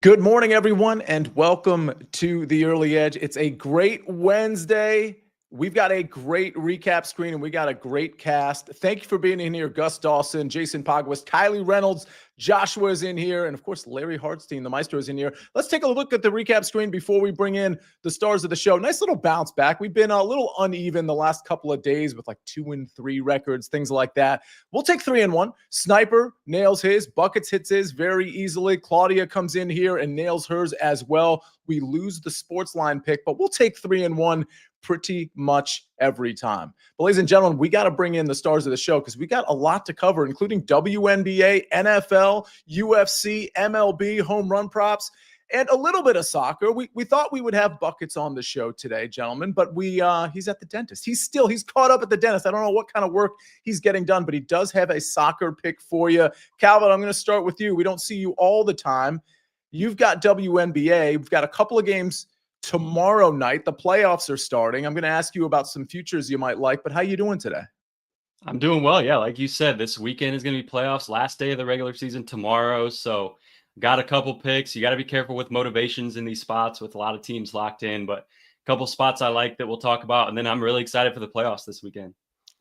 Good morning, everyone, and welcome to The Early Edge. It's a great Wednesday. We've got a great recap screen, and we got a great cast. Thank you for being in here. Gus Dawson, Jason Pogwist, Kylie Reynolds, Joshua is in here, and of course, Larry Hartstein, the maestro, is in here. Let's take a look at the recap screen before we bring in the stars of the show. Nice little bounce back. We've been a little uneven the last couple of days with like 2-3 records, things like that. We'll take 3-1. Sniper nails his, Buckets hits his very easily. Claudia comes in here and nails hers as well. We lose the SportsLine pick, but we'll take 3-1 pretty much every time. But ladies and gentlemen, we got to bring in the stars of the show because we got a lot to cover, including WNBA, NFL, UFC, MLB, home run props, and a little bit of soccer. We thought we would have Buckets on the show today, gentlemen, but he's at the dentist. He's caught up at the dentist. I don't know what kind of work he's getting done, but he does have a soccer pick for you. Calvin, I'm going to start with you. We don't see you all the time. You've got WNBA. We've got a couple of games tomorrow night. The playoffs are starting. I'm going to ask you about some futures you might like, but how you doing today? I'm doing well. Yeah, like you said, this weekend is going to be playoffs. Last day of the regular season tomorrow. So got a couple picks. You got to be careful with motivations in these spots with a lot of teams locked in, but a couple spots I like that we'll talk about. And then I'm really excited for the playoffs this weekend.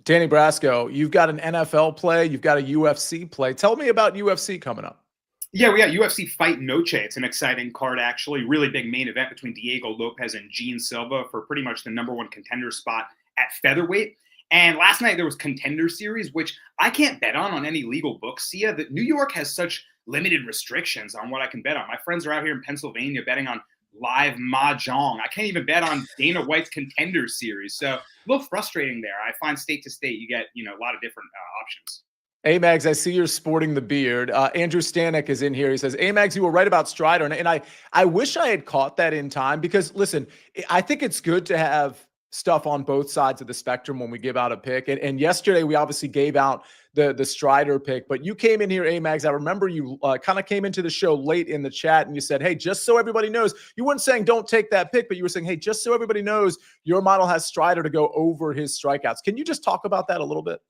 Danny Brasco, you've got an NFL play. You've got a UFC play. Tell me about UFC coming up. Yeah, we got UFC Fight Noche. It's an exciting card, actually. Really big main event between Diego Lopez and Gene Silva for pretty much the number one contender spot at featherweight. And last night there was Contender Series, which I can't bet on any legal books. Sia, that New York has such limited restrictions on what I can bet on. My friends are out here in Pennsylvania betting on live mahjong. I can't even bet on Dana White's Contender Series. So a little frustrating there. I find state to state you get a lot of different options. Amags, I see you're sporting the beard. Andrew Stanek is in here. He says, Amags, you were right about Strider. And I wish I had caught that in time because, listen, I think it's good to have stuff on both sides of the spectrum when we give out a pick. And yesterday we obviously gave out the Strider pick, but you came in here, Amags. I remember you kind of came into the show late in the chat and you said, hey, just so everybody knows, you weren't saying don't take that pick, but you were saying, hey, just so everybody knows, your model has Strider to go over his strikeouts. Can you just talk about that a little bit?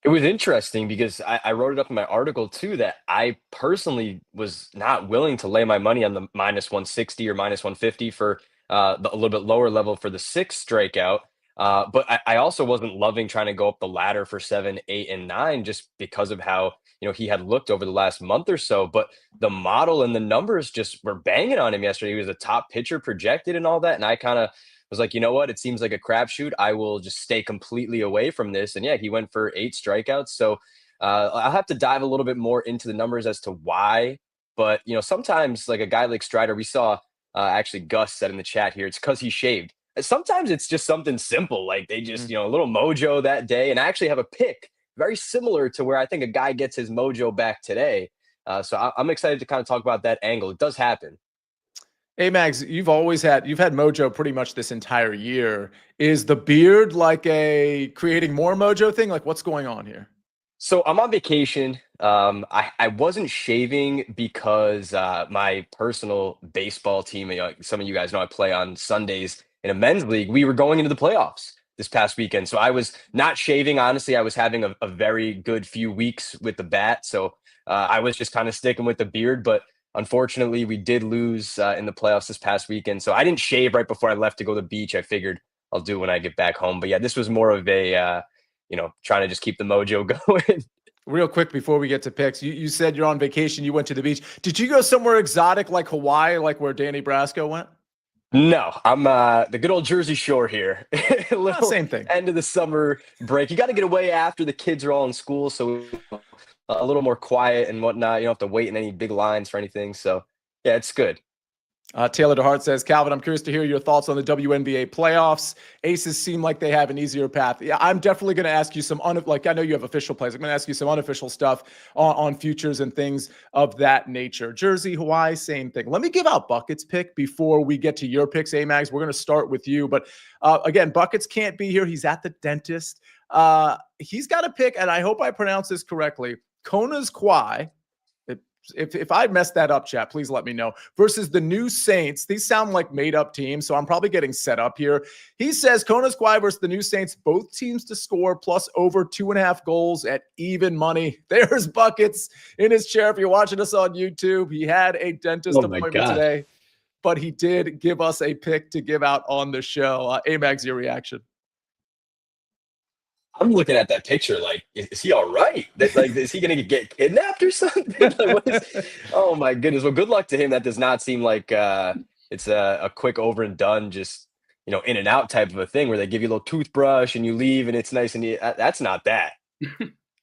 It was interesting because I wrote it up in my article too that I personally was not willing to lay my money on the minus 160 or minus 150 for a little bit lower level for the 6th strikeout. But I also wasn't loving trying to go up the ladder for 7, 8, and 9 just because of how he had looked over the last month or so. But the model and the numbers just were banging on him yesterday. He was a top pitcher projected and all that, and I kind of was like, you know what? It seems like a crapshoot. I will just stay completely away from this. And yeah, he went for 8 strikeouts. So I'll have to dive a little bit more into the numbers as to why. But, sometimes like a guy like Strider, we saw actually Gus said in the chat here, it's because he shaved. Sometimes it's just something simple. Like they just, a little mojo that day. And I actually have a pick very similar to where I think a guy gets his mojo back today. So I'm excited to kind of talk about that angle. It does happen. Hey, Mags, you've had mojo pretty much this entire year. Is the beard like a creating more mojo thing? Like what's going on here? So I'm on vacation. I wasn't shaving because my personal baseball team, some of you guys know I play on Sundays in a men's league. We were going into the playoffs this past weekend. So I was not shaving. Honestly, I was having a very good few weeks with the bat. So I was just kind of sticking with the beard, but unfortunately, we did lose in the playoffs this past weekend. So I didn't shave right before I left to go to the beach. I figured I'll do it when I get back home. But yeah, this was more of a, trying to just keep the mojo going. Real quick before we get to picks, you said you're on vacation. You went to the beach. Did you go somewhere exotic like Hawaii, like where Danny Brasco went? No, I'm the good old Jersey Shore here. Same thing. End of the summer break. You got to get away after the kids are all in school. So a little more quiet and whatnot. You don't have to wait in any big lines for anything. So, yeah, it's good. Taylor DeHart says, Calvin, I'm curious to hear your thoughts on the WNBA playoffs. Aces seem like they have an easier path. Yeah, I'm definitely going to ask you some, I know you have official plays. I'm going to ask you some unofficial stuff on futures and things of that nature. Jersey, Hawaii, same thing. Let me give out Buckets' pick before we get to your picks, Amags. We're going to start with you. But again, Buckets can't be here. He's at the dentist. He's got a pick, and I hope I pronounce this correctly. Kona's Kwai. If I messed that up, chat, please let me know. Versus the new Saints. These sound like made-up teams, so I'm probably getting set up here. He says Kona's Kwai versus the new Saints, both teams to score plus over 2.5 goals at even money. There's buckets in his chair. If you're watching us on YouTube, he had a dentist appointment today, but he did give us a pick to give out on the show. Amags, your reaction? I'm looking at that picture like, is he all right? Is he going to get kidnapped or something? Oh, my goodness. Well, good luck to him. That does not seem like it's a quick over and done, just, in and out type of a thing where they give you a little toothbrush and you leave and it's nice and that's not that.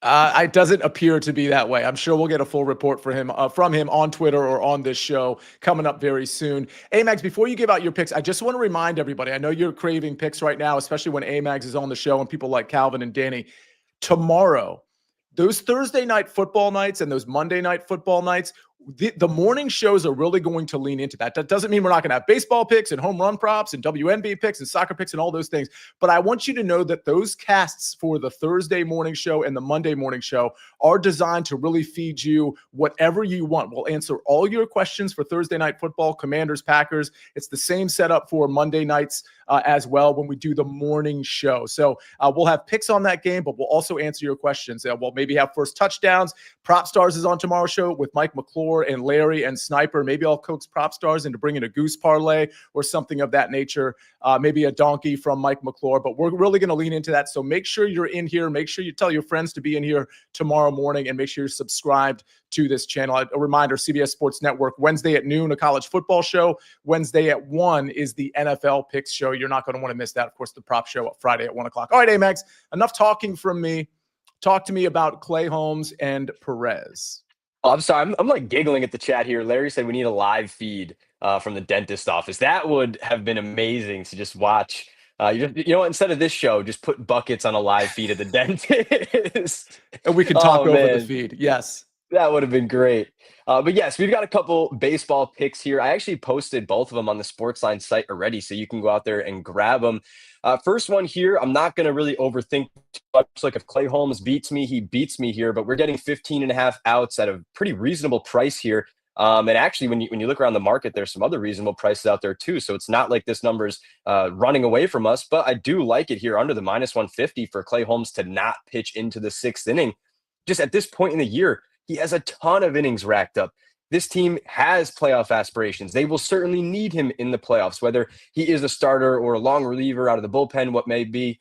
It doesn't appear to be that way. I'm sure we'll get a full report from him on Twitter or on this show coming up very soon. Amags, before you give out your picks, I just want to remind everybody, I know you're craving picks right now, especially when Amags is on the show and people like Calvin and Danny. Tomorrow, those Thursday night football nights and those Monday night football nights, the morning shows are really going to lean into that. That doesn't mean we're not going to have baseball picks and home run props and WNBA picks and soccer picks and all those things. But I want you to know that those casts for the Thursday morning show and the Monday morning show are designed to really feed you whatever you want. We'll answer all your questions for Thursday night football, Commanders, Packers. It's the same setup for Monday nights as well when we do the morning show. So we'll have picks on that game, but we'll also answer your questions. We'll maybe have first touchdowns. Prop Stars is on tomorrow's show with Mike McClure and Larry and Sniper. Maybe I'll coax Prop Stars into bringing a goose parlay or something of that nature. Maybe a donkey from Mike McClure, but we're really going to lean into that. So make sure you're in here. Make sure you tell your friends to be in here tomorrow morning and make sure you're subscribed to this channel. A reminder, CBS Sports Network, Wednesday at noon, a college football show. Wednesday at 1 is the NFL picks show. You're not going to want to miss that. Of course, the prop show Friday at 1 o'clock. All right, Amags, enough talking from me. Talk to me about Clay Holmes and Perez. Oh, I'm sorry. I'm like giggling at the chat here. Larry said we need a live feed from the dentist office. That would have been amazing to just watch. Instead of this show, just put buckets on a live feed at the dentist. And we can talk over the feed. Yes. That would have been great. But yes, we've got a couple baseball picks here. I actually posted both of them on the SportsLine site already, so you can go out there and grab them. First one here, I'm not going to really overthink too much. Like if Clay Holmes beats me, he beats me here, but we're getting 15.5 outs at a pretty reasonable price here. And actually, when you look around the market, there's some other reasonable prices out there too. So it's not like this number's running away from us, but I do like it here under the -150 for Clay Holmes to not pitch into the sixth inning. Just at this point in the year, he has a ton of innings racked up. This team has playoff aspirations. They will certainly need him in the playoffs, whether he is a starter or a long reliever out of the bullpen, what may be.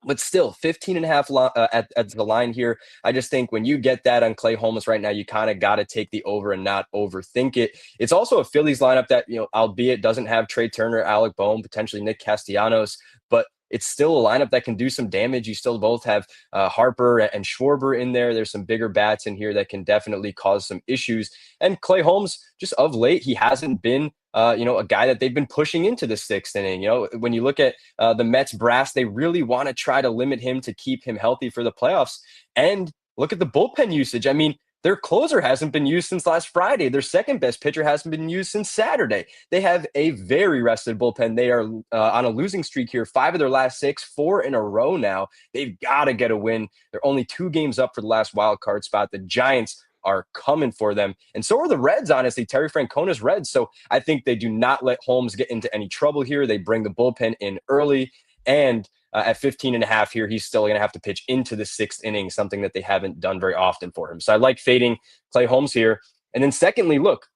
But still, 15.5 at the line here. I just think when you get that on Clay Holmes right now, you kind of got to take the over and not overthink it. It's also a Phillies lineup that, albeit doesn't have Trey Turner, Alec Bohm, potentially Nick Castellanos, but it's still a lineup that can do some damage. You still both have Harper and Schwarber in there. There's some bigger bats in here that can definitely cause some issues. And Clay Holmes, just of late, he hasn't been a guy that they've been pushing into the sixth inning. When you look at the Mets brass, they really want to try to limit him to keep him healthy for the playoffs. And look at the bullpen usage. I mean, their closer hasn't been used since last Friday. Their second best pitcher hasn't been used since Saturday. They have a very rested bullpen. They are on a losing streak here. 5 of their last 6, 4 in a row now. They've got to get a win. They're only 2 games up for the last wild card spot. The Giants are coming for them. And so are the Reds, honestly. Terry Francona's Reds. So I think they do not let Holmes get into any trouble here. They bring the bullpen in early. And at 15.5 here, he's still going to have to pitch into the sixth inning, something that they haven't done very often for him. So I like fading Clay Holmes here. And then secondly, look,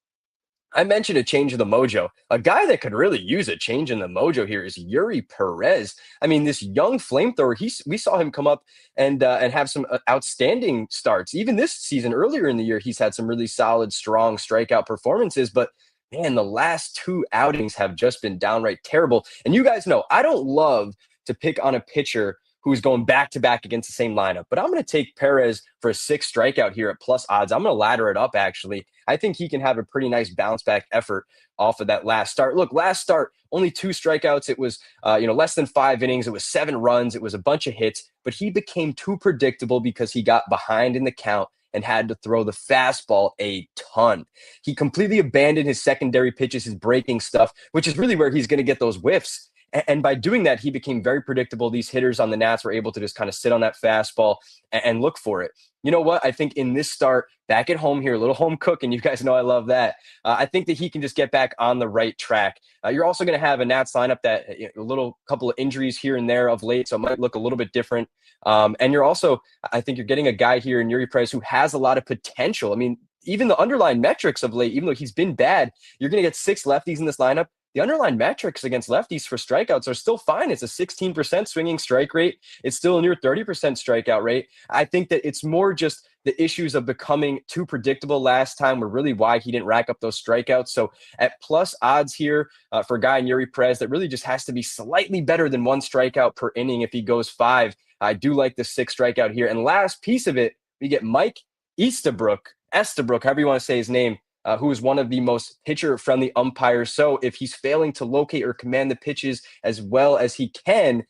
I mentioned a change of the mojo. A guy that could really use a change in the mojo here is Yuri Perez. I mean, this young flamethrower, we saw him come up and have some outstanding starts. Even this season, earlier in the year, he's had some really solid, strong strikeout performances. But man, the last 2 outings have just been downright terrible. And you guys know, I don't love to pick on a pitcher who's going back-to-back against the same lineup. But I'm going to take Perez for a 6 strikeout here at plus odds. I'm going to ladder it up, actually. I think he can have a pretty nice bounce-back effort off of that last start. Look, last start, only 2 strikeouts. It was, less than 5 innings. It was 7 runs. It was a bunch of hits. But he became too predictable because he got behind in the count and had to throw the fastball a ton. He completely abandoned his secondary pitches, his breaking stuff, which is really where he's going to get those whiffs. And by doing that, he became very predictable. These hitters on the Nats were able to just kind of sit on that fastball and look for it. You know what? I think in this start, back at home here, a little home cooking, you guys know I love that. I think that he can just get back on the right track. You're also going to have a Nats lineup that a little couple of injuries here and there of late, so it might look a little bit different. And you're also, I think you're getting a guy here in Yuri Perez who has a lot of potential. I mean, even the underlying metrics of late, even though he's been bad, you're going to get 6 lefties in this lineup. The underlying metrics against lefties for strikeouts are still fine. It's a 16% swinging strike rate. It's still a near 30% strikeout rate. I think that it's more just the issues of becoming too predictable last time were really why he didn't rack up those strikeouts. So at plus odds here for a guy in Yuri Perez, that really just has to be slightly better than 1 strikeout per inning if he goes 5. I do like the 6 strikeout here. And last piece of it, we get Mike Estabrook, however you want to say his name, who is one of the most pitcher-friendly umpires. So if he's failing to locate or command the pitches as well as he can,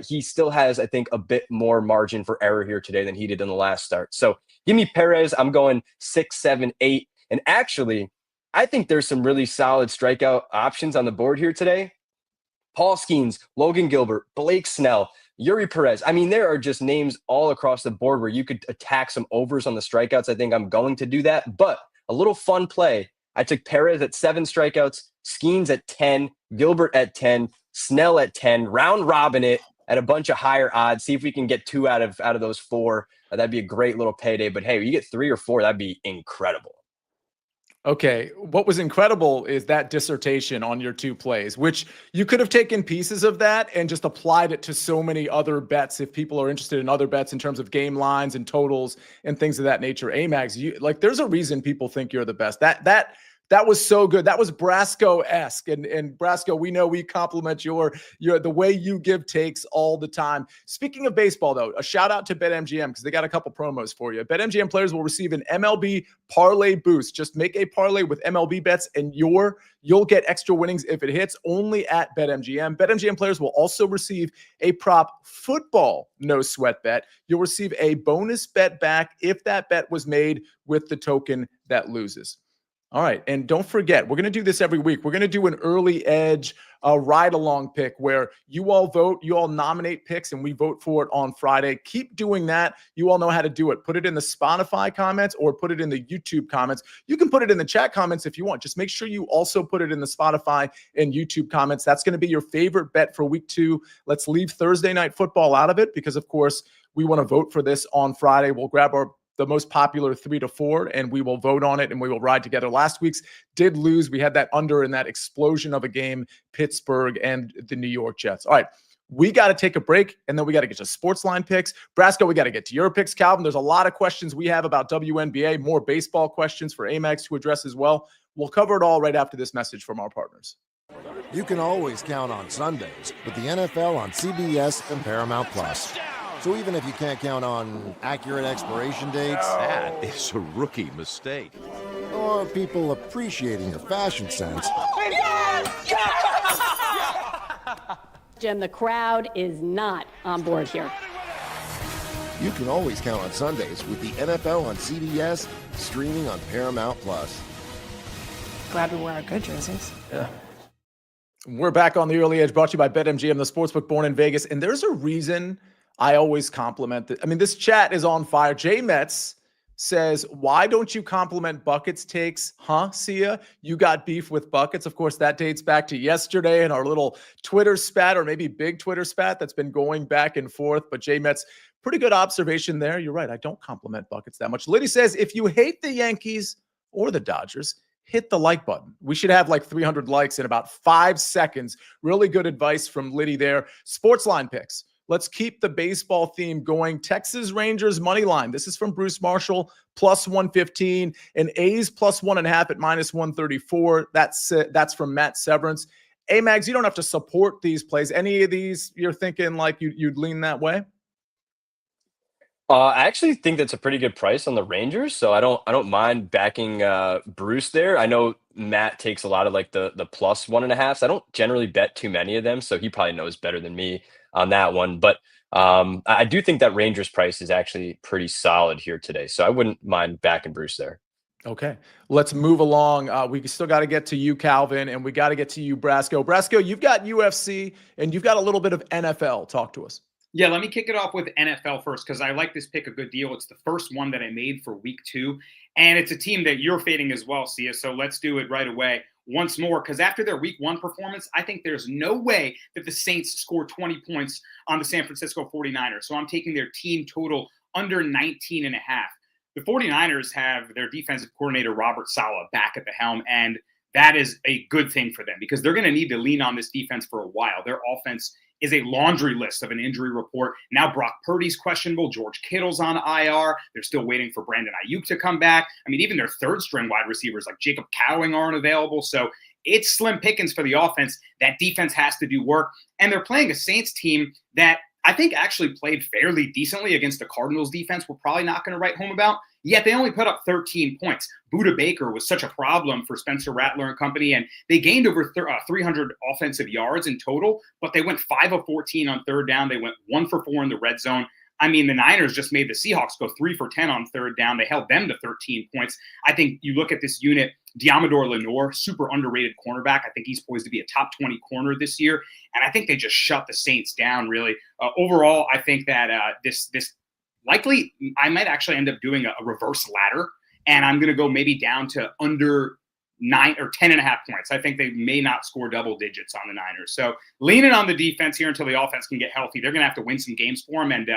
he still has, I think, a bit more margin for error here today than he did in the last start. So give me Perez. I'm going 6, 7, 8. And actually, I think there's some really solid strikeout options on the board here today. Paul Skeens, Logan Gilbert, Blake Snell, Yuri Perez. I mean, there are just names all across the board where you could attack some overs on the strikeouts. I think I'm going to do that. But a little fun play. I took Perez at 7 strikeouts, Skeens at 10, Gilbert at 10, Snell at 10, round robin it at a bunch of higher odds. See if we can get 2 out of those 4. That'd be a great little payday. But hey, you get 3 or 4, that'd be incredible. Okay, what was incredible is that dissertation on your 2 plays, which you could have taken pieces of that and just applied it to so many other bets if people are interested in other bets in terms of game lines and totals and things of that nature. Amags, there's a reason people think you're the best. That was so good. That was Brasco-esque. And Brasco, we know we compliment your the way you give takes all the time. Speaking of baseball, though, a shout out to BetMGM because they got a couple promos for you. BetMGM players will receive an MLB parlay boost. Just make a parlay with MLB bets and you'll get extra winnings if it hits only at BetMGM. BetMGM players will also receive a prop football no sweat bet. You'll receive a bonus bet back if that bet was made with the token that loses. All right. And don't forget, we're going to do this every week. We're going to do an early edge ride-along pick where you all vote, you all nominate picks, and we vote for it on Friday. Keep doing that. You all know how to do it. Put it in the Spotify comments or put it in the YouTube comments. You can put it in the chat comments if you want. Just make sure you also put it in the Spotify and YouTube comments. That's going to be your favorite bet for week 2. Let's leave Thursday night football out of it because, of course, we want to vote for this on Friday. We'll grab the most popular 3 to 4, and we will vote on it and we will ride together. Last week's did lose. We had that under in that explosion of a game, Pittsburgh and the New York Jets. All right, we got to take a break, and then we got to get to SportsLine picks. Brasco, we got to get to your picks. Calvin, there's a lot of questions we have about WNBA, more baseball questions for Amags to address as well. We'll cover it all right after this message from our partners. You can always count on Sundays with the NFL on CBS and Paramount Plus. So even if you can't count on accurate expiration dates, that is a rookie mistake, or people appreciating your fashion sense, Jim, the crowd is not on board here. you can always count on Sundays with the NFL on CBS, streaming on Paramount Plus. Glad we wear our good jerseys. Yeah. We're back on the early edge, brought to you by BetMGM, the sportsbook born in Vegas. And there's a reason I always compliment it. I mean, this chat is on fire. Jay Metz says, why don't you compliment Buckets takes? Huh, Sia? You got beef with Buckets. Of course, that dates back to yesterday and our little Twitter spat, or maybe big Twitter spat that's been going back and forth. But Jay Metz, pretty good observation there. You're right. I don't compliment Buckets that much. Liddy says, if you hate the Yankees or the Dodgers, hit the like button. We should have like 300 likes in about 5 seconds. Really good advice from Liddy there. SportsLine picks. Let's keep the baseball theme going. Texas Rangers money line. This is from Bruce Marshall, plus 115, and A's plus 1.5 at minus 134. That's from Matt Severance. Mags, you don't have to support these plays. Any of these you're thinking like you'd lean that way? I actually think that's a pretty good price on the Rangers, so I don't mind backing Bruce there. I know Matt takes a lot of like the plus 1.5s. I don't generally bet too many of them, so he probably knows better than me on that one. But I do think that Rangers price is actually pretty solid here today, so I wouldn't mind backing Bruce there. Okay, let's move along. We still got to get to you, Calvin, and we got to get to you, Brasco. Brasco, you've got UFC and you've got a little bit of NFL. Talk to us. Yeah, let me kick it off with NFL first because I like this pick a good deal. It's the first one that I made for week 2, and it's a team that you're fading as well, Sia. So let's do it right away once more because after their week 1 performance, I think there's no way that the Saints score 20 points on the San Francisco 49ers. So I'm taking their team total under 19.5. The 49ers have their defensive coordinator, Robert Saleh, back at the helm, and that is a good thing for them because they're going to need to lean on this defense for a while. Their offense is a laundry list of an injury report. Now Brock Purdy's questionable. George Kittle's on IR. They're still waiting for Brandon Ayuk to come back. I mean, even their third-string wide receivers like Jacob Cowing aren't available. So it's slim pickings for the offense. That defense has to do work. And they're playing a Saints team that I think actually played fairly decently against the Cardinals defense we're probably not going to write home about, yet they only put up 13 points. Buda Baker was such a problem for Spencer Rattler and company, and they gained over 300 offensive yards in total, but they went 5 of 14 on third down. They went 1 for 4 in the red zone. I mean, the Niners just made the Seahawks go 3 for 10 on third down. They held them to 13 points. I think you look at this unit, Diamador Lenore, super underrated cornerback. I think he's poised to be a top 20 corner this year. And I think they just shut the Saints down, really. Overall, I think that this likely, I might actually end up doing a reverse ladder. And I'm going to go maybe down to under 9 or 10.5 points. I think they may not score double digits on the Niners. So leaning on the defense here until the offense can get healthy. They're going to have to win some games for them. And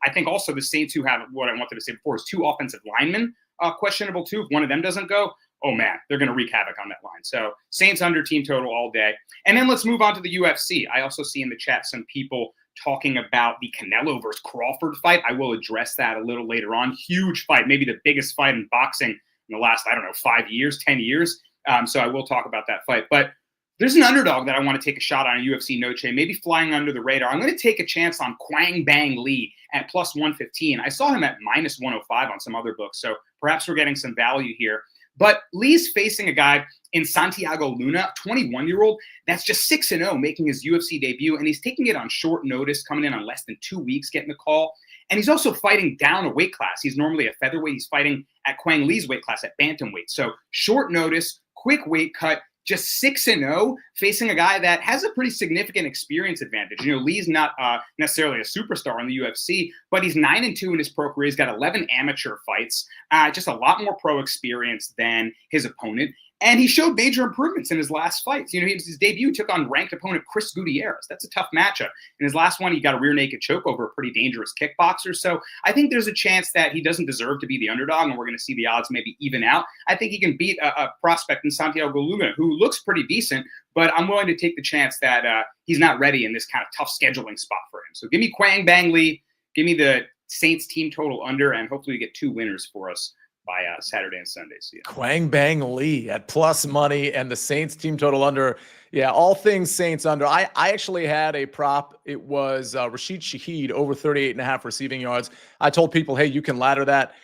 I think also the Saints, who have what I wanted to say before, is 2 offensive linemen questionable too. If one of them doesn't go, oh man, they're going to wreak havoc on that line. So Saints under team total all day. And then let's move on to the UFC. I also see in the chat some people talking about the Canelo versus Crawford fight. I will address that a little later on. Huge fight, maybe the biggest fight in boxing in the last, 5 years, 10 years. So I will talk about that fight. But there's an underdog that I want to take a shot on UFC no chain, maybe flying under the radar. I'm going to take a chance on Quang Bang Lee at plus 115. I saw him at minus 105 on some other books, so perhaps we're getting some value here. But Lee's facing a guy in Santiago Luna, 21-year-old, that's just 6-0, making his UFC debut, and he's taking it on short notice, coming in on less than 2 weeks, getting the call. And he's also fighting down a weight class. He's normally a featherweight. He's fighting at Quang Lee's weight class at bantamweight. So short notice, quick weight cut, just 6-0, facing a guy that has a pretty significant experience advantage. You know, Lee's not necessarily a superstar in the UFC, but he's 9-2 in his pro career. He's got 11 amateur fights, just a lot more pro experience than his opponent. And he showed major improvements in his last fights. You know, his debut took on ranked opponent Chris Gutierrez. That's a tough matchup. In his last one, he got a rear naked choke over a pretty dangerous kickboxer. So I think there's a chance that he doesn't deserve to be the underdog, and we're going to see the odds maybe even out. I think he can beat a prospect in Santiago Luna who looks pretty decent, but I'm willing to take the chance that he's not ready in this kind of tough scheduling spot for him. So give me Quang Bang Lee, give me the Saints team total under, and hopefully we get 2 winners for us by Saturday and Sunday. See ya. Quang Bang Lee at plus money and the Saints team total under. Yeah, all things Saints under. I actually had a prop. It was Rashid Shaheed over 38.5 receiving yards. I told people, hey, you can ladder that.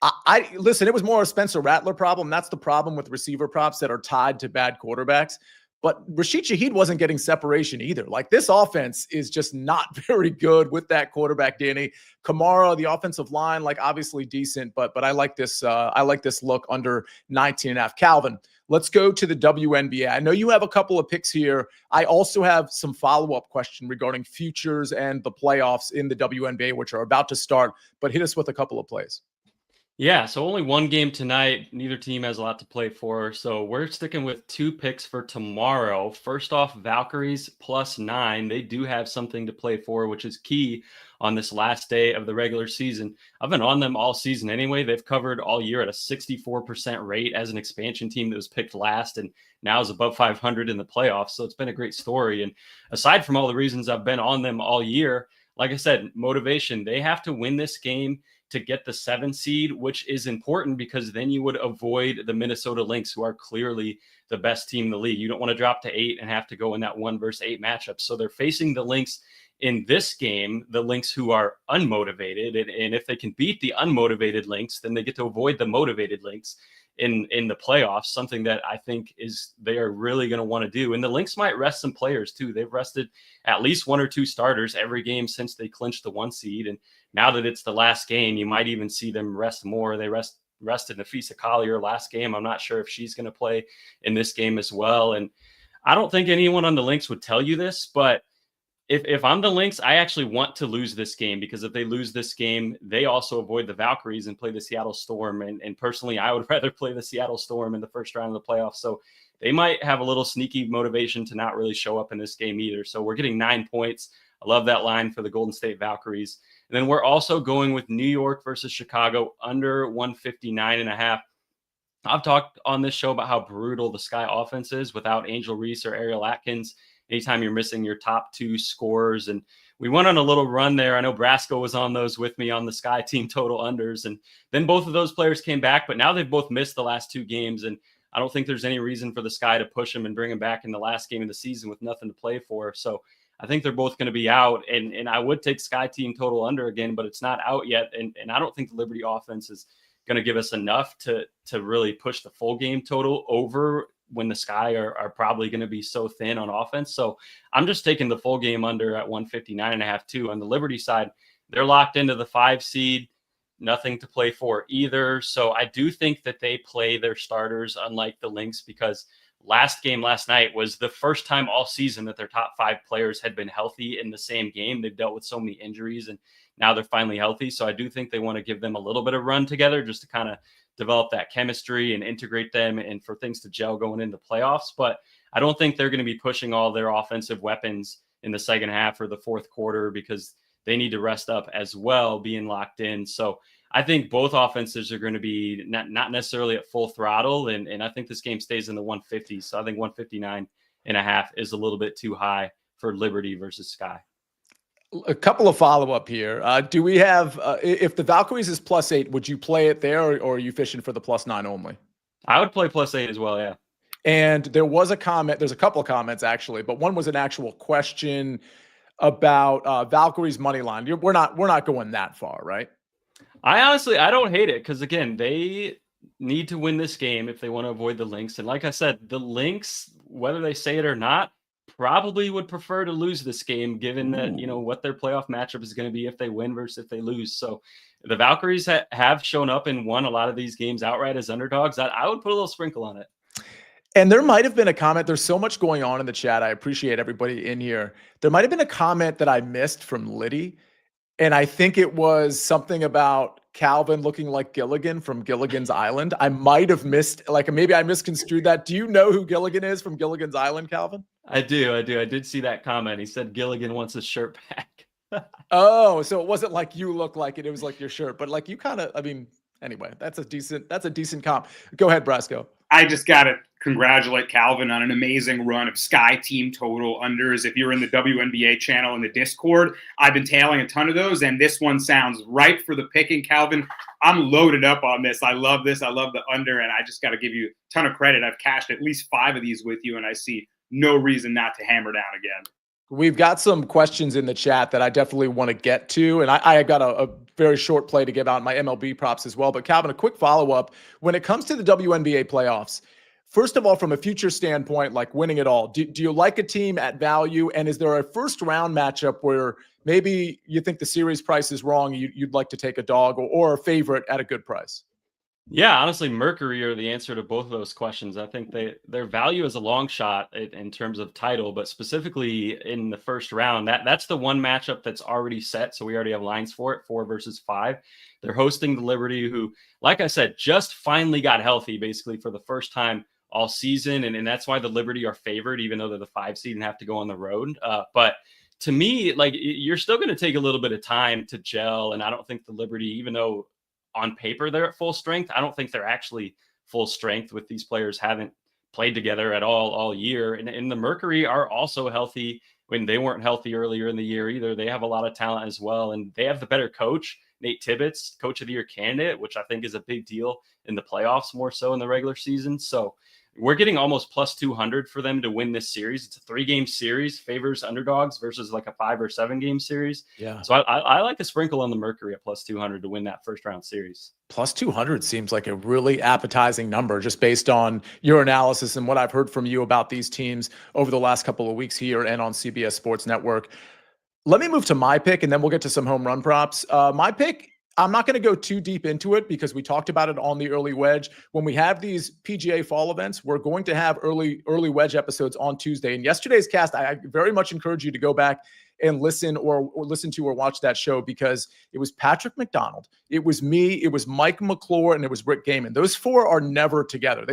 I listen, it was more a Spencer Rattler problem. That's the problem with receiver props that are tied to bad quarterbacks. But Rashid Shaheed wasn't getting separation either. Like, this offense is just not very good with that quarterback, Danny. Kamara, the offensive line, like, obviously decent, but I like this. I like this look under 19.5. Calvin, let's go to the WNBA. I know you have a couple of picks here. I also have some follow-up question regarding futures and the playoffs in the WNBA, which are about to start. But hit us with a couple of plays. Yeah, so only one game tonight. Neither team has a lot to play for. So we're sticking with 2 picks for tomorrow. First off, Valkyries +9. They do have something to play for, which is key on this last day of the regular season. I've been on them all season anyway. They've covered all year at a 64% rate as an expansion team that was picked last and now is above 500 in the playoffs. So it's been a great story. And aside from all the reasons I've been on them all year, like I said, motivation. They have to win this game to get the 7 seed, which is important because then you would avoid the Minnesota Lynx, who are clearly the best team in the league. You don't want to drop to 8 and have to go in that 1 versus 8 matchup. So they're facing the Lynx in this game, the Lynx who are unmotivated. And if they can beat the unmotivated Lynx, then they get to avoid the motivated Lynx in the playoffs, something that I think they are really going to want to do. And the Lynx might rest some players too. They've rested at least 1 or 2 starters every game since they clinched the 1 seed. And now that it's the last game, you might even see them rest more. They rest rested Nafisa Collier last game. I'm not sure if she's going to play in this game as well. And I don't think anyone on the Lynx would tell you this, but if I'm the Lynx, I actually want to lose this game, because if they lose this game, they also avoid the Valkyries and play the Seattle Storm. And personally, I would rather play the Seattle Storm in the first round of the playoffs. So they might have a little sneaky motivation to not really show up in this game either. So we're getting 9 points. I love that line for the Golden State Valkyries. And then we're also going with New York versus Chicago under 159.5. I've talked on this show about how brutal the Sky offense is without Angel Reese or Ariel Atkins. Anytime you're missing your top 2 scorers. And we went on a little run there. I know Brasco was on those with me on the Sky team total unders. And then both of those players came back, but now they've both missed the last 2 games. And I don't think there's any reason for the Sky to push them and bring them back in the last game of the season with nothing to play for. So I think they're both going to be out. And I would take Sky team total under again, but it's not out yet. And I don't think the Liberty offense is going to give us enough to really push the full game total over when the Sky are probably going to be so thin on offense. So I'm just taking the full game under at 159.5 too. On the Liberty side, they're locked into the 5 seed, nothing to play for either. So I do think that they play their starters, unlike the Lynx, because last night was the first time all season that their top 5 players had been healthy in the same game. They've dealt with so many injuries and now they're finally healthy. So I do think they want to give them a little bit of run together just to kind of develop that chemistry and integrate them and for things to gel going into playoffs. But I don't think they're going to be pushing all their offensive weapons in the second half or the fourth quarter, because they need to rest up as well, being locked in. So I think both offenses are going to be not necessarily at full throttle. And I think this game stays in the 150s. So I think 159.5 is a little bit too high for Liberty versus Sky. A couple of follow-up here. Do we have, if the Valkyries is +8, would you play it there, or are you fishing for the +9 only? I would play +8 as well, yeah. And there was a comment, there's a couple of comments actually, but one was an actual question about Valkyries money line. We're not going that far, right? I don't hate it, because again, they need to win this game if they want to avoid the Lynx. And like I said, the Lynx, whether they say it or not, probably would prefer to lose this game, given that, what their playoff matchup is going to be if they win versus if they lose. So the Valkyries have shown up and won a lot of these games outright as underdogs. I would put a little sprinkle on it. And there might have been a comment. There's so much going on in the chat. I appreciate everybody in here. There might have been a comment that I missed from Liddy. And I think it was something about Calvin looking like Gilligan from Gilligan's Island. I might have missed, maybe I misconstrued that. Do you know who Gilligan is from Gilligan's Island, Calvin? I do. I did see that comment. He said Gilligan wants his shirt back. Oh, so it wasn't like you look like it. It was like your shirt. But you kind of, anyway, that's a decent comp. Go ahead, Brasco. I just got to congratulate Calvin on an amazing run of Sky team total unders. If you're in the WNBA channel in the Discord, I've been tailing a ton of those, and this one sounds ripe for the picking. Calvin, I'm loaded up on this. I love this. I love the under, and I just got to give you a ton of credit. I've cashed at least 5 of these with you, and I see no reason not to hammer down again. We've got some questions in the chat that I definitely want to get to, and I got a very short play to give out my MLB props as well. But Calvin, a quick follow-up. When it comes to the WNBA playoffs, first of all, from a future standpoint, like winning it all, do you like a team at value? And is there a first-round matchup where maybe you think the series price is wrong, you'd like to take a dog or a favorite at a good price? Yeah, honestly, Mercury are the answer to both of those questions. I think their value is a long shot in terms of title, but specifically in the first round, that's the one matchup that's already set. So we already have lines for it, 4 versus 5. They're hosting the Liberty, who, like I said, just finally got healthy basically for the first time all season. And that's why the Liberty are favored, even though they're the 5 seed and have to go on the road. But to me, you're still going to take a little bit of time to gel. And I don't think the Liberty, even though on paper they're at full strength, I don't think they're actually full strength with these players haven't played together at all year. And the Mercury are also healthy when they weren't healthy earlier in the year either. They have a lot of talent as well. And they have the better coach, Nate Tibbetts, coach of the year candidate, which I think is a big deal in the playoffs more so in the regular season. So we're getting almost plus 200 for them to win this series. It's a 3-game series, favors underdogs versus like a 5 or 7 game series. Yeah. So I like a sprinkle on the Mercury at plus 200 to win that first round series. Plus 200 seems like a really appetizing number just based on your analysis and what I've heard from you about these teams over the last couple of weeks here and on CBS Sports Network. Let me move to my pick and then we'll get to some home run props. My pick, I'm not going to go too deep into it because we talked about it on the early wedge. When we have these PGA fall events, we're going to have early wedge episodes on Tuesday. And yesterday's cast, I very much encourage you to go back and listen or listen to or watch that show, because it was Patrick McDonald, it was me, it was Mike McClure, and it was Rick Gaiman. Those four are never together.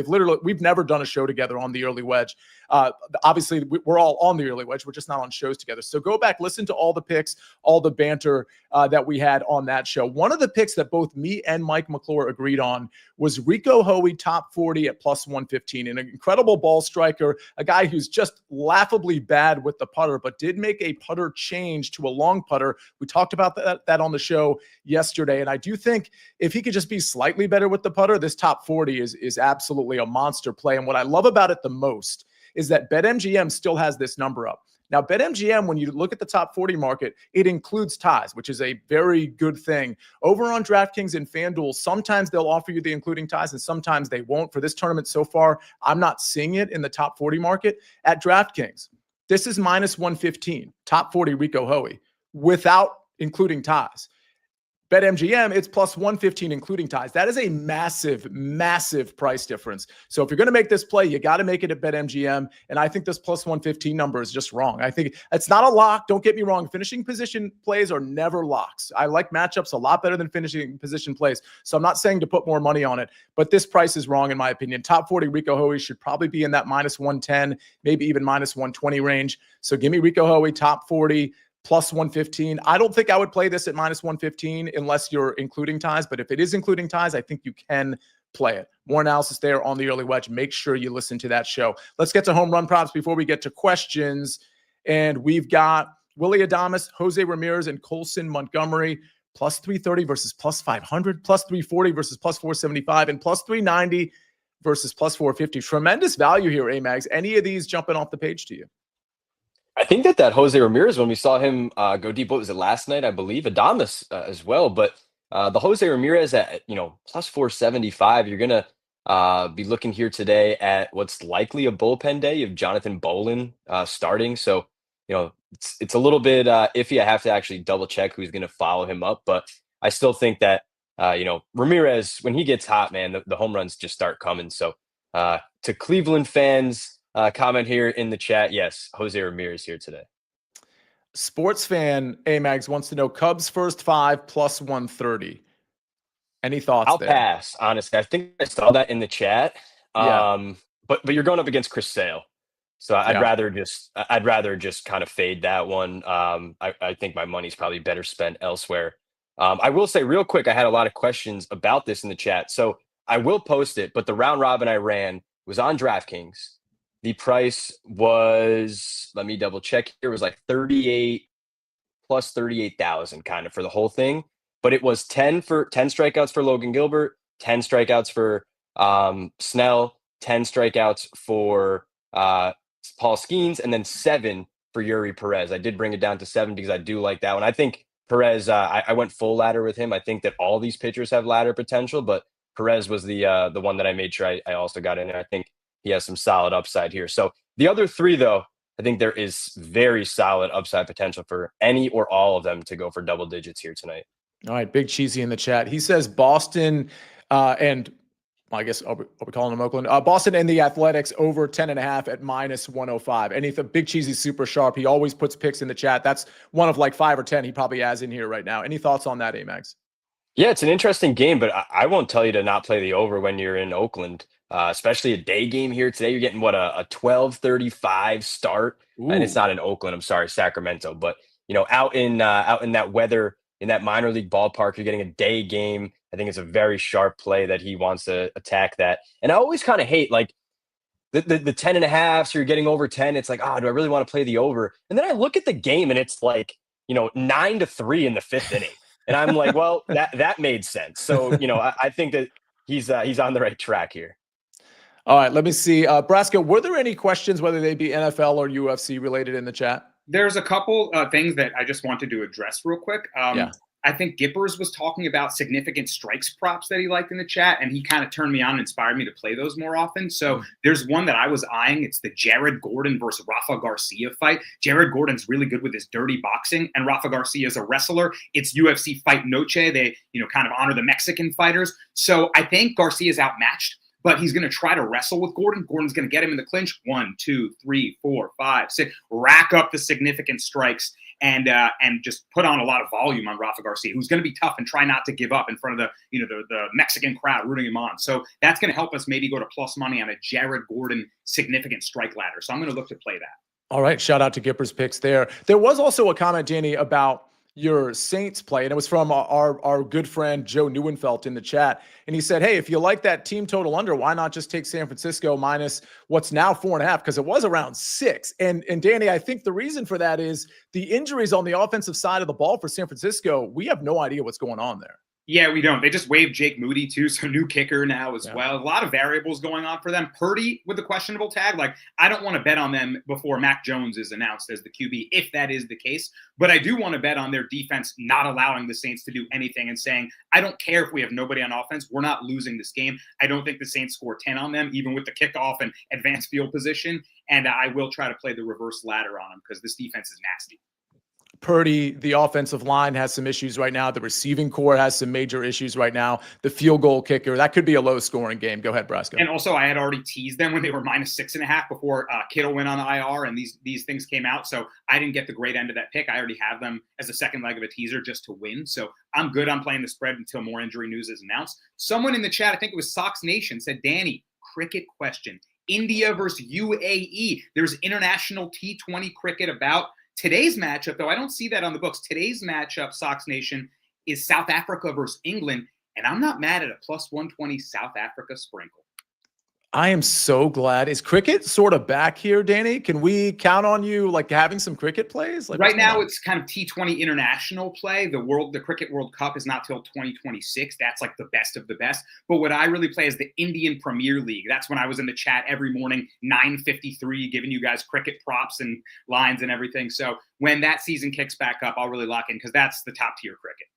We've never done a show together on the early wedge. Obviously, we're all on the early wedge. We're just not on shows together. So go back, listen to all the picks, all the banter that we had on that show. One of the picks that both me and Mike McClure agreed on was Rico Hoey top 40 at plus 115. An incredible ball striker, a guy who's just laughably bad with the putter, but did make a putter change to a long putter. We talked about that on the show yesterday. And I do think if he could just be slightly better with the putter, this top 40 is absolutely a monster play. And what I love about it the most is that BetMGM still has this number up. Now, BetMGM, when you look at the top 40 market, it includes ties, which is a very good thing. Over on DraftKings and FanDuel, sometimes they'll offer you the including ties and sometimes they won't. For this tournament so far, I'm not seeing it in the top 40 market. At DraftKings, this is minus 115, top 40 Rico Hoey, without including ties. BetMGM, it's plus 115, including ties. That is a massive, massive price difference. So if you're going to make this play, you got to make it at BetMGM. And I think this plus 115 number is just wrong. I think it's not a lock. Don't get me wrong. Finishing position plays are never locks. I like matchups a lot better than finishing position plays. So I'm not saying to put more money on it, but this price is wrong in my opinion. Top 40 Rico Hoey should probably be in that minus 110, maybe even minus 120 range. So give me Rico Hoey, top 40. Plus 115. I don't think I would play this at minus 115 unless you're including ties. But if it is including ties, I think you can play it. More analysis there on the early wedge. Make sure you listen to that show. Let's get to home run props before we get to questions. And we've got Willy Adames, Jose Ramirez, and Colson Montgomery. Plus 330 versus plus 500. Plus 340 versus plus 475. And plus 390 versus plus 450. Tremendous value here, Amags. Any of these jumping off the page to you? I think that Jose Ramirez, when we saw him go deep, what was it, last night, I believe, Adames as well. But the Jose Ramirez at, plus 475, you're going to be looking here today at what's likely a bullpen day of Jonathan Bolin starting. So, it's a little bit iffy. I have to actually double check who's going to follow him up. But I still think that, Ramirez, when he gets hot, man, the home runs just start coming. So to Cleveland fans, comment here in the chat. Yes, Jose Ramirez here today. Sports fan Amags wants to know Cubs first 5 plus 130. Any thoughts I'll there? pass, honestly. I think I saw that in the chat. Yeah. But you're going up against Chris Sale. So I'd rather just kind of fade that one. I think my money's probably better spent elsewhere. I will say real quick, I had a lot of questions about this in the chat. So I will post it, but the round robin I ran was on DraftKings. The price was, let me double check here, it was like 38 plus 38,000 kind of for the whole thing. But it was 10 strikeouts for Logan Gilbert, 10 strikeouts for Snell, 10 strikeouts for Paul Skeens, and then 7 for Yuri Perez. I did bring it down to 7 because I do like that one. I think Perez, I went full ladder with him. I think that all these pitchers have ladder potential, but Perez was the one that I made sure I also got in there. I think he has some solid upside here. So the other three, though, I think there is very solid upside potential for any or all of them to go for double digits here tonight. All right, Big Cheesy in the chat. He says Boston and I guess are we calling them Oakland? Boston and the Athletics over 10.5 at minus 105. Anything, Big Cheesy's super sharp. He always puts picks in the chat. That's one of like 5 or 10 he probably has in here right now. Any thoughts on that, Amags? Yeah, it's an interesting game, but I won't tell you to not play the over when you're in Oakland. Especially a day game here today. You're getting a 12:35 start. Ooh. And it's not in Oakland. I'm sorry, Sacramento. But out in that weather, in that minor league ballpark, you're getting a day game. I think it's a very sharp play that he wants to attack that. And I always kind of hate like the 10.5. So you're getting over 10. It's like, do I really want to play the over? And then I look at the game and it's like 9-3 in the 5th inning, and I'm like, well, that made sense. So I think that he's on the right track here. All right, let me see. Brasco, were there any questions, whether they be NFL or UFC related in the chat? There's a couple things that I just wanted to address real quick. I think Gippers was talking about significant strikes props that he liked in the chat, and he kind of turned me on and inspired me to play those more often. So there's one that I was eyeing. It's the Jared Gordon versus Rafa Garcia fight. Jared Gordon's really good with his dirty boxing, and Rafa Garcia is a wrestler. It's UFC Fight Noche. They, kind of honor the Mexican fighters. So I think Garcia's outmatched, but he's going to try to wrestle with Gordon. Gordon's going to get him in the clinch. 1, 2, 3, 4, 5, 6. Rack up the significant strikes and just put on a lot of volume on Rafa Garcia, who's going to be tough and try not to give up in front of the Mexican crowd rooting him on. So that's going to help us maybe go to plus money on a Jared Gordon significant strike ladder. So I'm going to look to play that. All right. Shout out to Gipper's picks there. There was also a comment, Danny, about your Saints play, and it was from our good friend Joe Neuenfeld in the chat. And he said, hey, if you like that team total under, why not just take San Francisco minus what's now 4.5? Because it was around 6. And Danny, I think the reason for that is the injuries on the offensive side of the ball for San Francisco. We have no idea what's going on there. Yeah, we don't. They just waived Jake Moody, too, so new kicker now as well. A lot of variables going on for them. Purdy with the questionable tag. I don't want to bet on them before Mac Jones is announced as the QB, if that is the case. But I do want to bet on their defense not allowing the Saints to do anything and saying, I don't care if we have nobody on offense. We're not losing this game. I don't think the Saints score 10 on them, even with the kickoff and advanced field position. And I will try to play the reverse ladder on them because this defense is nasty. Purdy, the offensive line has some issues right now. The receiving core has some major issues right now. The field goal kicker, that could be a low-scoring game. Go ahead, Brasco. And also, I had already teased them when they were minus 6.5 before Kittle went on the IR and these things came out. So I didn't get the great end of that pick. I already have them as a second leg of a teaser just to win. So I'm good on playing the spread until more injury news is announced. Someone in the chat, I think it was Sox Nation, said, Danny, cricket question. India versus UAE. There's international T20 cricket about. Today's matchup, though, I don't see that on the books. Today's matchup, Sox Nation, is South Africa versus England, and I'm not mad at a plus 120 South Africa sprinkle. I am so glad. Is cricket sort of back here, Danny? Can we count on you having some cricket plays? Right now, it's kind of T20 international play. The Cricket World Cup is not till 2026. That's the best of the best. But what I really play is the Indian Premier League. That's when I was in the chat every morning, 9:53, giving you guys cricket props and lines and everything. So when that season kicks back up, I'll really lock in because that's the top tier cricket.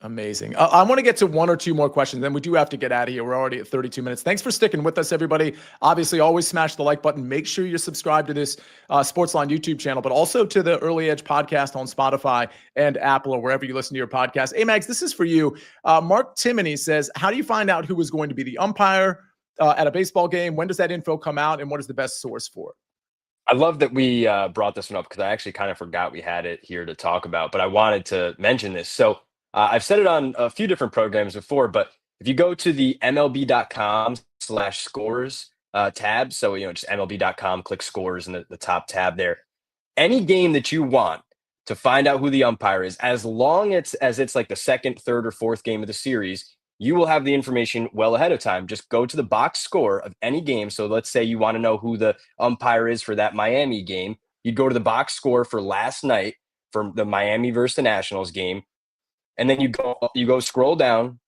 Amazing. I want to get to one or two more questions, then we do have to get out of here. We're already at 32 minutes. Thanks for sticking with us, everybody. Obviously, always smash the like button. Make sure you're subscribed to this SportsLine YouTube channel, but also to the Early Edge podcast on Spotify and Apple or wherever you listen to your podcast. Amags, this is for you. Mark Timoney says, how do you find out who is going to be the umpire at a baseball game? When does that info come out, and what is the best source for it? I love that we brought this one up because I actually kind of forgot we had it here to talk about, but I wanted to mention this. So I've said it on a few different programs before, but if you go to the MLB.com/scores tab, so, just MLB.com, click scores in the top tab there, any game that you want to find out who the umpire is, as long as it's the second, third, or fourth game of the series, you will have the information well ahead of time. Just go to the box score of any game. So let's say you want to know who the umpire is for that Miami game. You'd go to the box score for last night for the Miami versus the Nationals game. And then you go scroll down.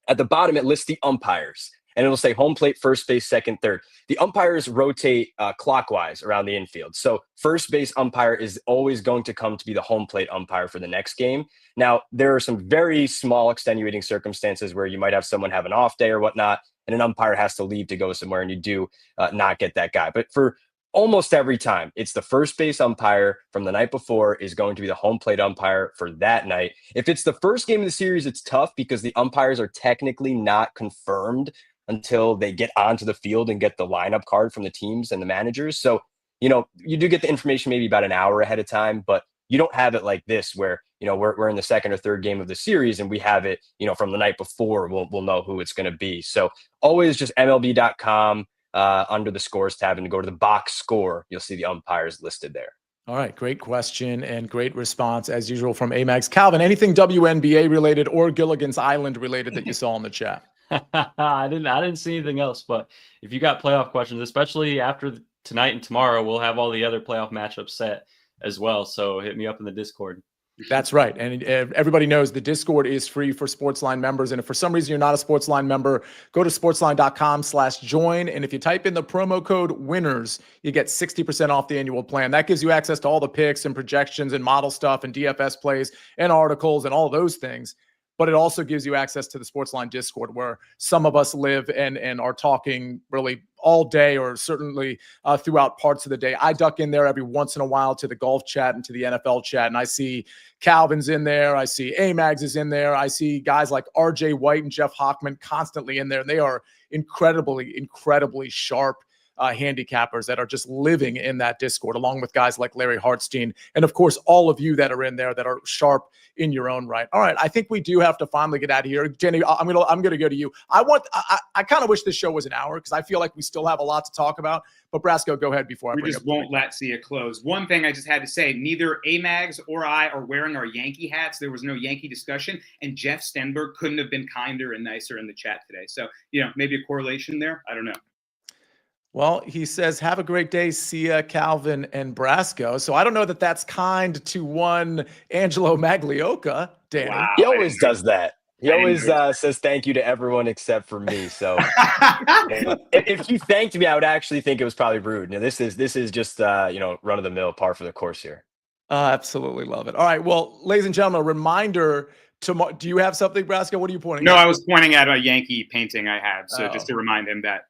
At the bottom, it lists the umpires. And it'll say home plate, first base, second, third. The umpires rotate clockwise around the infield. So first base umpire is always going to come to be the home plate umpire for the next game. Now, there are some very small extenuating circumstances where you might have someone have an off day or whatnot, and an umpire has to leave to go somewhere, and you do not get that guy. But for almost every time, it's the first base umpire from the night before is going to be the home plate umpire for that night. If it's the first game of the series, it's tough because the umpires are technically not confirmed until they get onto the field and get the lineup card from the teams and the managers. So, you do get the information maybe about an hour ahead of time, but you don't have it like this where, we're in the second or third game of the series and we have it, from the night before, we'll know who it's going to be. So always just MLB.com. Under the scores tab and go to the box score, you'll see the umpires listed there. All right. Great question and great response as usual from Amags. Calvin, anything WNBA related or Gilligan's Island related that you saw in the chat? I didn't see anything else, but if you got playoff questions, especially after tonight and tomorrow, we'll have all the other playoff matchups set as well. So hit me up in the Discord. That's right. And everybody knows the Discord is free for SportsLine members. And if for some reason you're not a SportsLine member, go to sportsline.com/join. And if you type in the promo code winners, you get 60% off the annual plan. That gives you access to all the picks and projections and model stuff and DFS plays and articles and all those things. But it also gives you access to the SportsLine Discord, where some of us live and are talking really all day, or certainly throughout parts of the day. I duck in there every once in a while to the golf chat and to the NFL chat, and I see Calvin's in there. I see Amags is in there. I see guys like RJ White and Jeff Hockman constantly in there, and they are incredibly sharp handicappers that are just living in that Discord, along with guys like Larry Hartstein, and of course all of you that are in there that are sharp in your own right. All right, I think we do have to finally get out of here. Jenny, I'm gonna go to you. I kind of wish this show was an hour, because I feel like we still have a lot to talk about. But Brasco, go ahead before I bring up. We just won't let Sia close. One thing I just had to say: neither Amags or I are wearing our Yankee hats. There was no Yankee discussion, and Jeff Stenberg couldn't have been kinder and nicer in the chat today. So maybe a correlation there. I don't know. Well, he says, have a great day, Sia, Calvin, and Brasco. So I don't know that that's kind to one Angelo Maglioka, Danny. Wow, he always does that. He always says thank you to everyone except for me. So if you thanked me, I would actually think it was probably rude. Now, this is just run-of-the-mill, par for the course here. Absolutely love it. All right, well, ladies and gentlemen, a reminder tomorrow. Do you have something, Brasco? What are you pointing at? No, I was pointing at a Yankee painting I had. So just to remind him that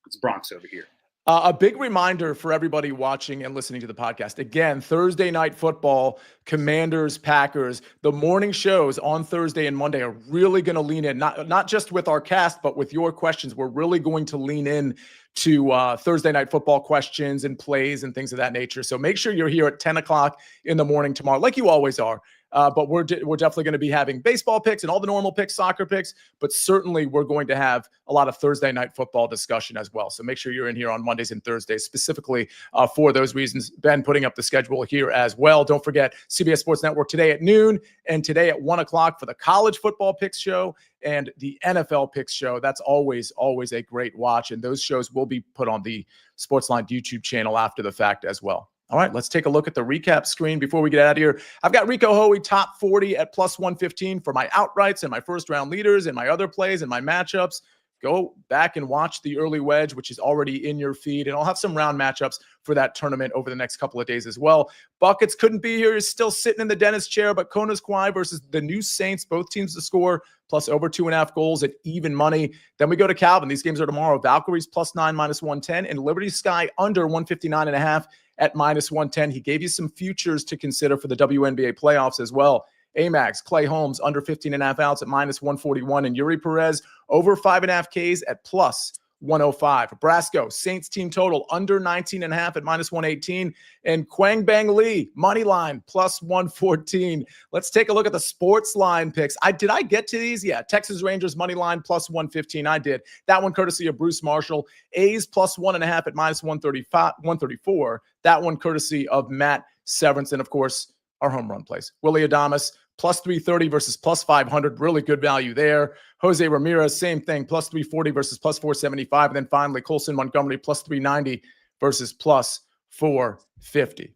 it's Bronx over here. A big reminder for everybody watching and listening to the podcast. Again, Thursday night football, Commanders, Packers. The morning shows on Thursday and Monday are really going to lean in, not just with our cast, but with your questions. We're really going to lean in to Thursday night football questions and plays and things of that nature. So make sure you're here at 10 o'clock in the morning tomorrow, like you always are. But we're definitely going to be having baseball picks and all the normal picks, soccer picks, but certainly we're going to have a lot of Thursday night football discussion as well. So make sure you're in here on Mondays and Thursdays, specifically for those reasons. Ben putting up the schedule here as well. Don't forget CBS Sports Network today at noon and today at 1 o'clock for the college football picks show and the NFL picks show. That's always a great watch. And those shows will be put on the SportsLine YouTube channel after the fact as well. All right, let's take a look at the recap screen before we get out of here. I've got Rico Hoey top 40 at plus 115 for my outrights and my first round leaders and my other plays and my matchups. Go back and watch the early wedge, which is already in your feed. And I'll have some round matchups for that tournament over the next couple of days as well. Buckets couldn't be here. He's still sitting in the dentist chair, but Kona's Kwai versus the New Saints, both teams to score, plus over 2.5 goals at even money. Then we go to Calvin. These games are tomorrow. Valkyries plus 9, minus 110, and Liberty Sky under 159.5 at minus 110. He gave you some futures to consider for the WNBA playoffs as well. Amags, Clay Holmes, under 15.5 outs at minus 141, and Yuri Perez over 5.5 Ks at plus 105. Brasco, Saints team total under 19.5 at minus 118, and Quang Bang Lee, money line, plus 114. Let's take a look at the sports line picks. Did I get to these? Yeah, Texas Rangers money line, plus 115. I did. That one courtesy of Bruce Marshall. A's plus 1.5 at minus 134. That one courtesy of Matt Severance, and of course, our home run plays. Willie Adames, plus 330 versus plus 500. Really good value there. Jose Ramirez, same thing, plus 340 versus plus 475. And then finally, Colson Montgomery, plus 390 versus plus 450.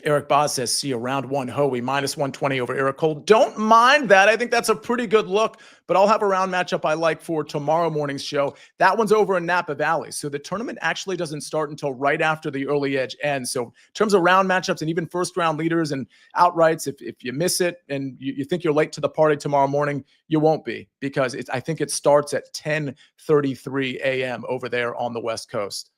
Eric Boz says, see a round one Hoey, minus 120 over Eric Cole. Don't mind that. I think that's a pretty good look, but I'll have a round matchup I like for tomorrow morning's show. That one's over in Napa Valley. So the tournament actually doesn't start until right after the early edge ends. So in terms of round matchups and even first round leaders and outrights, if you miss it and you think you're late to the party tomorrow morning, you won't be, because I think it starts at 10:33 a.m. over there on the West Coast.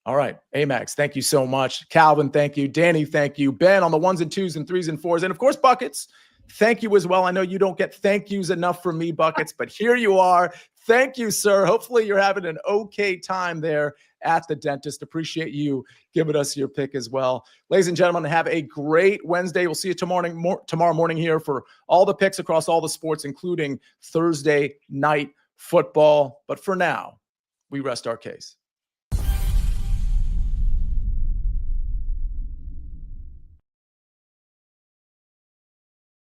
All right, Amags, thank you so much. Calvin, thank you. Danny, thank you. Ben on the 1s and 2s and 3s and 4s. And of course, Buckets, thank you as well. I know you don't get thank yous enough from me, Buckets, but here you are. Thank you, sir. Hopefully you're having an okay time there at the dentist. Appreciate you giving us your pick as well. Ladies and gentlemen, have a great Wednesday. We'll see you tomorrow morning here for all the picks across all the sports, including Thursday night football. But for now, we rest our case.